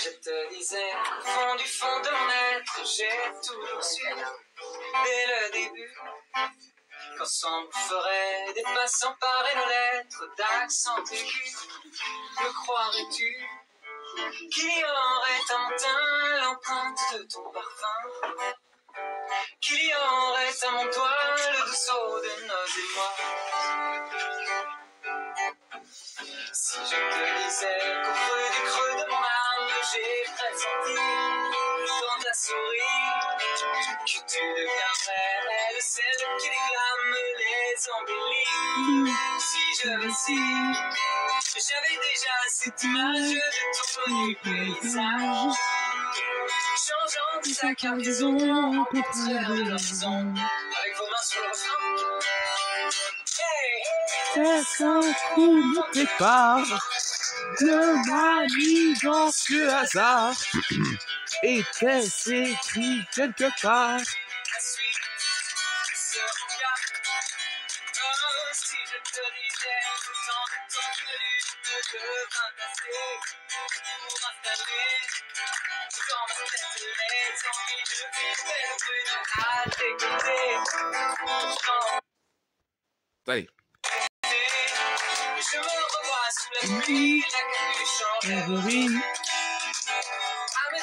je te disais, au fond du fond de mon être, j'ai toujours su, dès le début, qu'ensemble on ferait des pas sans parer nos lettres d'accent aigu. Me croirais-tu qu'il y aurait à mon teint l'empreinte de ton parfum, qu'il y aurait à mon doigt le doux saut de nos émois? Si je te disais qu'au creux de mon âme, j'ai pressenti dans ta souris que tu deviendrais celle qui déclame les embellis. Si j'avais déjà cette image de ton connu paysage, changeant de sa cargaison en contraire de l'horizon, avec vos mains sur le refrain. C'est un coup de départ, le manigancieux hasard était écrit quelque part. La suite se regarde. Oh, si je te disais que tant de temps de lutte devint assez pour installer dans ma tête les envies de vivre à t'écouter. Allez. Je me revois sous la pluie, la capuche en rêverie, à me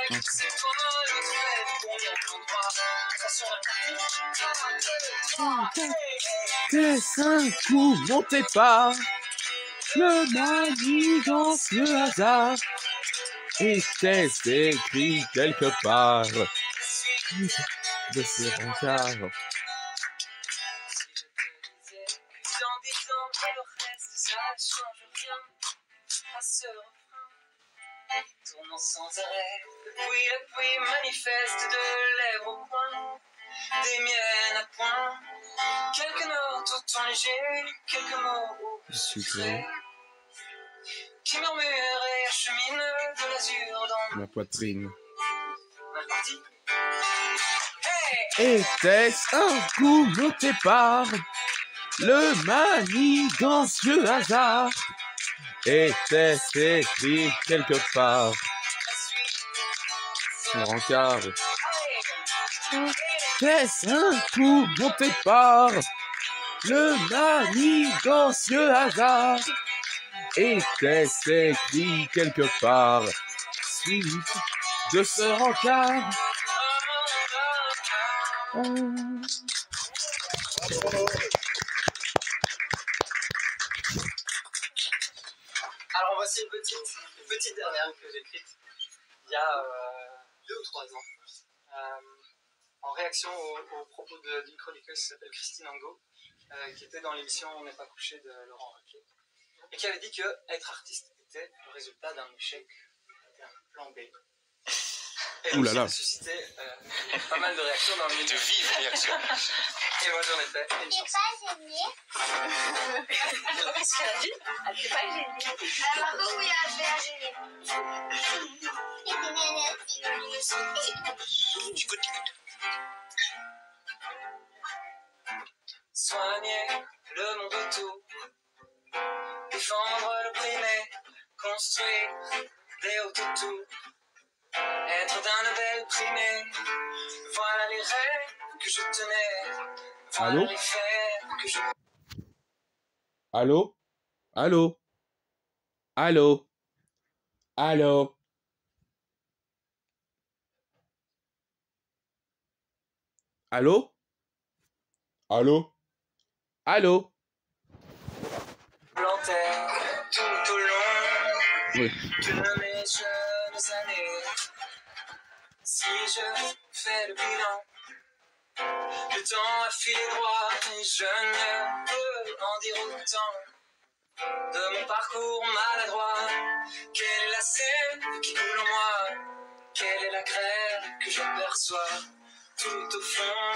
dire que c'est toi le fait combien d'endroits. Attention à la Qu'est-ce un coup mon départ, le manigancieux hasard était écrit quelque part de ce rencard. dans 10 ans, le reste, ça change rien à ce refrain. Tournant sans arrêt, depuis la pluie manifeste de lèvres au coin, des miennes à point. Quelques notes au ton léger, quelques mots au sucré, qui murmurent et acheminent de l'azur dans Ma poitrine. ma partie. Était-ce un coup mon départ, le manigancieux hasard était écrit quelque part. Son rencard. Qu'est-ce un coup mon départ, le manigancieux hasard était écrit quelque part. Suite de ce rencard. Alors voici une petite dernière que j'ai écrite il y a 2 ou 3 ans, en réaction aux propos d'une chroniqueuse qui s'appelle Christine Angot, qui était dans l'émission On n'est pas couché de Laurent Ruquier, et qui avait dit que être artiste était le résultat d'un échec, d'un plan B. Et donc, ça a suscité pas mal de réactions dans le milieu. De vives réactions. Et moi j'en ai fait une T'es chanson. pas gêné? Qu'est-ce qu'elle a dit? Elle t'est pas gênée. Margot, oui, elle fait gêner. J'écoute. Soigner le monde autour, défendre l'opprimé, construire des autotours, être d'un Nobel primé. Voilà les rêves que je tenais, voilà Allô? les faits que je... Allô? Allô? Allô? Allô? Allô? Allô? Allô? plantais tout au long Oui. de mes jeunes années. Si je fais le bilan, le temps a filé droit et je ne peux en dire autant de mon parcours maladroit. Quelle est la scène qui coule en moi? Quelle est la grève que je perçois tout au fond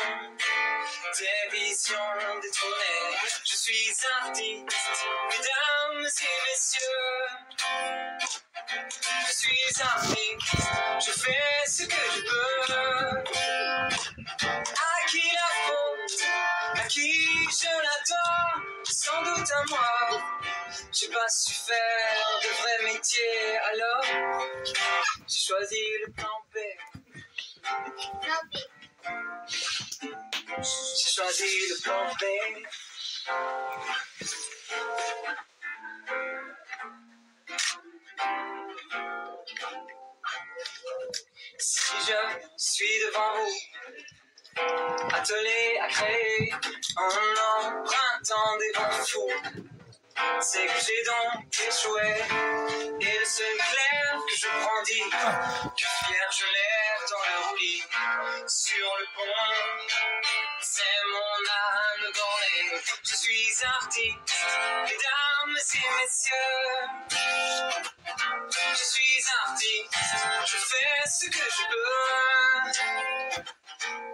des visions détournées? Je suis artiste, mesdames et messieurs. Je suis artiste, je fais ce que je peux. À qui la faute? À qui je la dois? Sans doute à moi. j'ai pas su faire de vrai métier, alors j'ai choisi le plan B. J'ai choisi le plan B. Si je suis devant vous, attelé à créer en empruntant des vents fous, c'est que j'ai donc échoué. Et le seul clair que je brandis, que fier je lève dans le roulis, sur le pont, c'est mon âme bornée. Je suis artiste, mesdames et messieurs. Je suis artiste, je fais ce que je peux.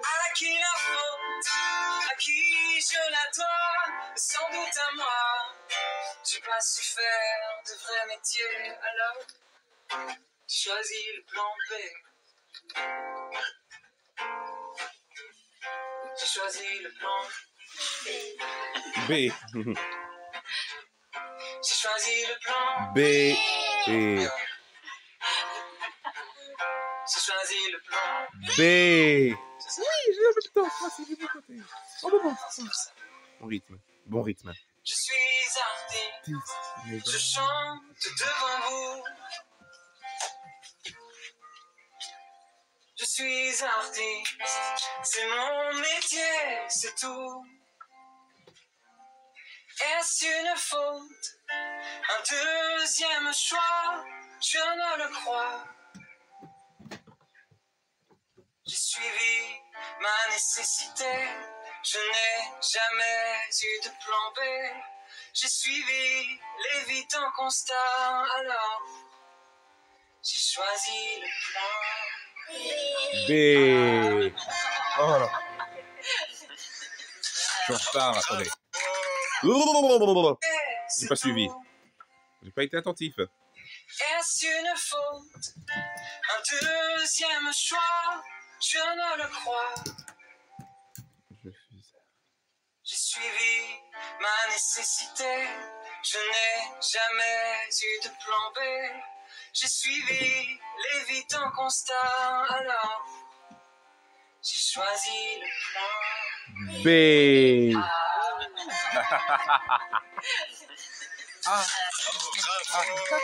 À qui la faute, à qui je la dois, sans doute à moi. J'ai pas su faire de vrai métier, alors j'ai choisi le plan B. J'ai choisi le plan B. J'ai choisi le plan B. Et J'ai choisi le plan B. Oui, j'ai un peu de temps. Ah, c'est du bon côté. Oh, bon. Bon rythme. Bon rythme. Je suis artiste, je chante devant vous. Je suis artiste, c'est mon métier, c'est tout. Est-ce une faute, un deuxième choix? Je ne le crois. J'ai suivi ma nécessité, je n'ai jamais eu de plan B. J'ai suivi l'évident constat, alors j'ai choisi le plan B. Oh là. Je suis en retard, attendez. J'ai pas suivi. J'ai pas été attentif. Est-ce une faute, un deuxième choix? Je ne le crois. J'ai suivi ma nécessité, je n'ai jamais eu de plan B. J'ai suivi l'évident constat, alors j'ai choisi le plan B. Bravo. Ah, super, super.